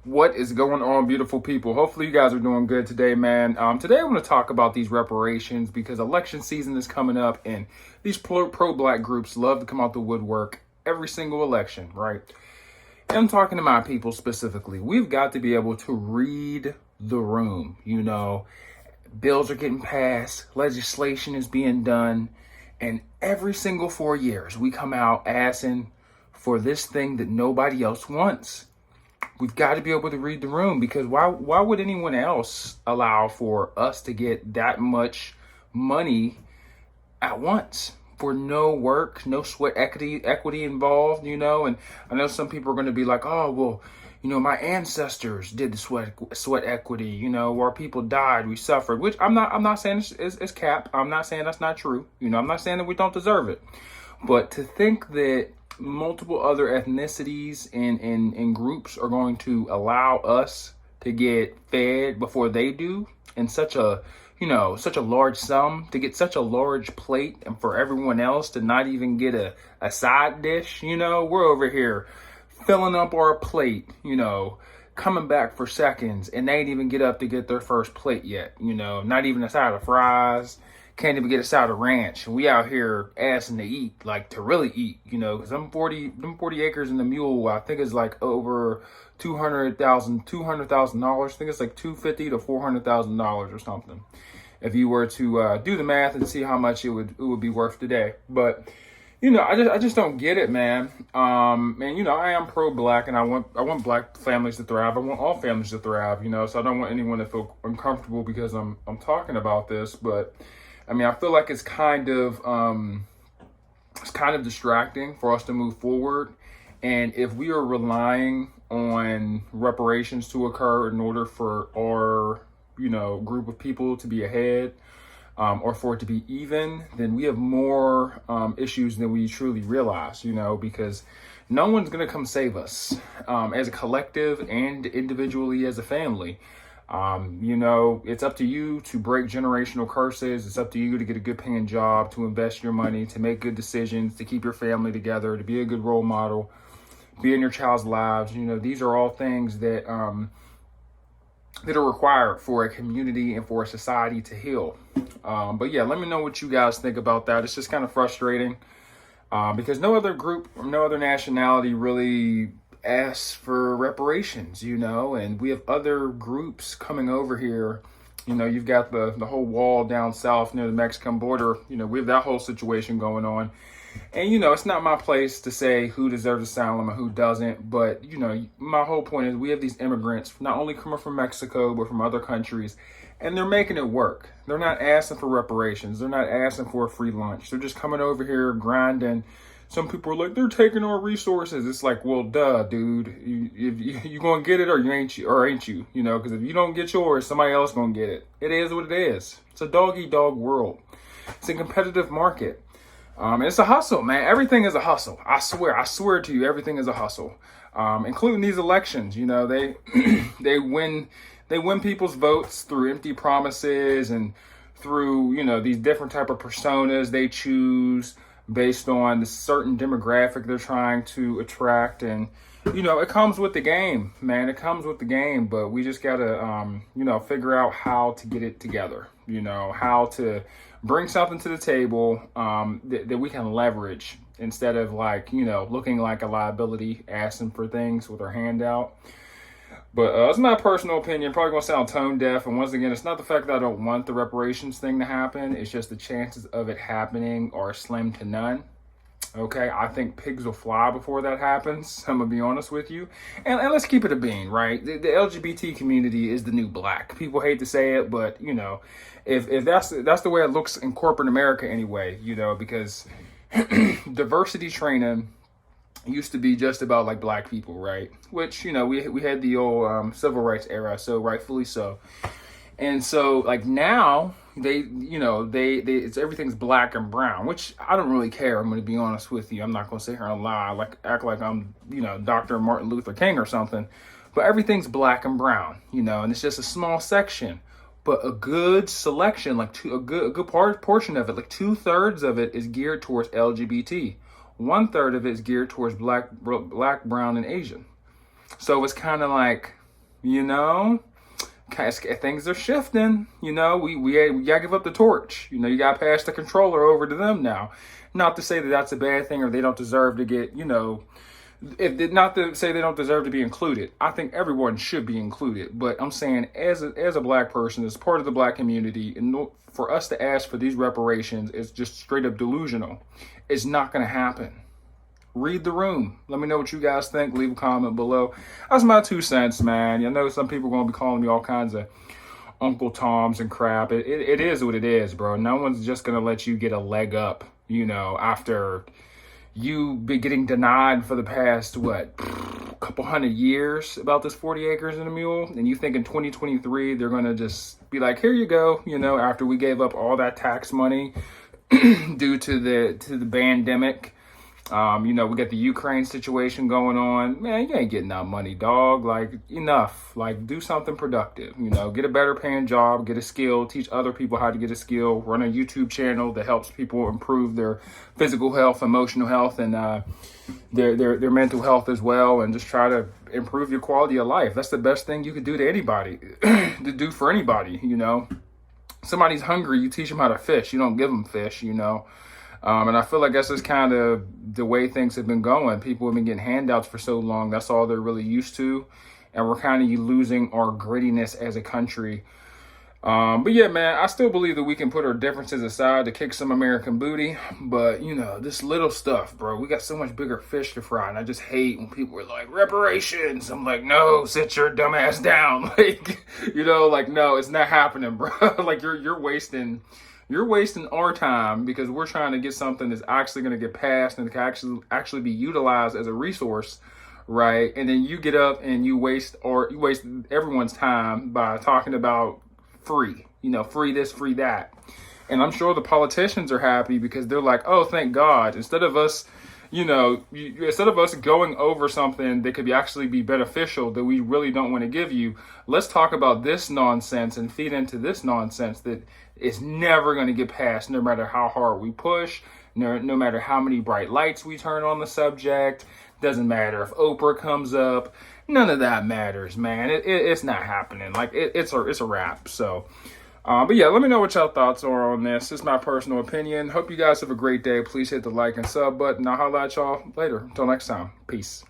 What is going on, beautiful people? Hopefully you guys are doing good today, man. Today I want to talk about these reparations because election season is coming up and these pro-black groups love to come out the woodwork every single election, right? And I'm talking to my people specifically. We've got to be able to read the room. Bills are getting passed, legislation is being done, and every single 4 years we come out asking for this thing that nobody else wants. We've got to be able to read the room because why would anyone else allow for us to get that much money at once for no work, no sweat equity involved, and I know some people are going to be like, oh, well, my ancestors did the sweat equity, where people died, we suffered, which I'm not saying it's cap. I'm not saying that's not true. I'm not saying that we don't deserve it. But to think that multiple other ethnicities and groups are going to allow us to get fed before they do in such a large sum, to get such a large plate, and for everyone else to not even get a side dish, we're over here filling up our plate, coming back for seconds, and they ain't even get up to get their first plate yet, not even a side of fries. Can't even get a side of ranch. And we out here asking to eat, like to really eat, because them 40 acres in the mule, I think is like over $200,000. I think it's like $250,000 to $400,000 or something. If you were to do the math and see how much it would be worth today. But I just don't get it, man. And I am pro-black, and I want black families to thrive. I want all families to thrive, so I don't want anyone to feel uncomfortable because I'm talking about this, but I feel like it's kind of distracting for us to move forward. And if we are relying on reparations to occur in order for our, group of people to be ahead, or for it to be even, then we have more issues than we truly realize, because no one's going to come save us as a collective and individually as a family. It's up to you to break generational curses. It's up to you to get a good paying job, to invest your money, to make good decisions, to keep your family together, to be a good role model, be in your child's lives. These are all things that are required for a community and for a society to heal. But yeah, let me know what you guys think about that. It's just kind of frustrating because no other group, no other nationality really asks for reparations, and we have other groups coming over here. You've got the whole wall down south near the Mexican border. We have that whole situation going on. And, it's not my place to say who deserves asylum and who doesn't. But, my whole point is we have these immigrants not only coming from Mexico, but from other countries, and they're making it work. They're not asking for reparations. They're not asking for a free lunch. They're just coming over here grinding. Some people are like, they're taking our resources. It's like, well, duh, dude. You gonna get it or ain't you? Because if you don't get yours, somebody else gonna get it. It is what it is. It's a dog-eat-dog world. It's a competitive market. It's a hustle, man. Everything is a hustle. I swear to you, everything is a hustle. Including these elections. They win people's votes through empty promises and through, these different type of personas they choose based on the certain demographic they're trying to attract. And, it comes with the game, man. It comes with the game, but we just got to, figure out how to get it together, how to bring something to the table that we can leverage instead of looking like a liability, asking for things with our hand out. But it's my personal opinion, probably going to sound tone deaf. And once again, it's not the fact that I don't want the reparations thing to happen. It's just the chances of it happening are slim to none. Okay, I think pigs will fly before that happens. I'm going to be honest with you. And let's keep it a bean, right? The LGBT community is the new black. People hate to say it, but, if that's the way it looks in corporate America anyway, because diversity training used to be just about like black people, right? Which, we had the old civil rights era, so rightfully so. And so now it's everything's black and brown, which I don't really care. I'm going to be honest with you. I'm not going to sit here and lie, act like I'm, Dr. Martin Luther King or something, but everything's black and brown, and it's just a small section, but a good selection, a good portion of it, like 2/3 of it is geared towards LGBT. 1/3 of it is geared towards black, brown, and Asian. So it's kind of like, you know. Things are shifting, you know. We gotta give up the torch, you know. You gotta pass the controller over to them now. Not to say that that's a bad thing or they don't deserve to get, you know, not to say they don't deserve to be included. I think everyone should be included, but I'm saying as a black person, as part of the black community, and for us to ask for these reparations is just straight up delusional. It's not going to happen. Read the room. Let me know what you guys think. Leave a comment below. That's my 2 cents, man. I know some people are going to be calling me all kinds of Uncle Toms and crap. It is what it is, bro. No one's just going to let you get a leg up, you know, after you be getting denied for the past, what, couple hundred years about this 40 acres and a mule. And you think in 2023, they're going to just be like, here you go, you know, after we gave up all that tax money due to the pandemic. You know, we got the Ukraine situation going on. Man, you ain't getting that money, dog. Like, enough. Like, do something productive. You know, get a better paying job, get a skill, teach other people how to get a skill, run a YouTube channel that helps people improve their physical health, emotional health, and their mental health as well, and just try to improve your quality of life. That's the best thing you could do to anybody, to do for anybody, you know. Somebody's hungry, you teach them how to fish. You don't give them fish, you know. And I feel like that's just kind of the way things have been going. People have been getting handouts for so long. That's all they're really used to. And we're kind of losing our grittiness as a country. But yeah, man, I still believe that we can put our differences aside to kick some American booty. But, you know, this little stuff, bro, we got so much bigger fish to fry. And I just hate when people are like, reparations. I'm like, no, sit your dumb ass down. Like, you know, like, no, it's not happening, bro. Like, you're wasting our time because we're trying to get something that's actually going to get passed and can actually be utilized as a resource, right? And then you get up and you waste everyone's time by talking about free, you know, free this, free that. And I'm sure the politicians are happy because they're like, oh, thank God. Instead of us, you know, instead of us going over something that could actually be beneficial that we really don't want to give you, let's talk about this nonsense and feed into this nonsense that is never going to get past no matter how hard we push, no matter how many bright lights we turn on the subject. Doesn't matter if Oprah comes up. None of that matters, man. It's not happening. Like, it's a wrap. So, but yeah, let me know what y'all thoughts are on this. It's my personal opinion. Hope you guys have a great day. Please hit the like and sub button. I'll holla at y'all later. Until next time. Peace.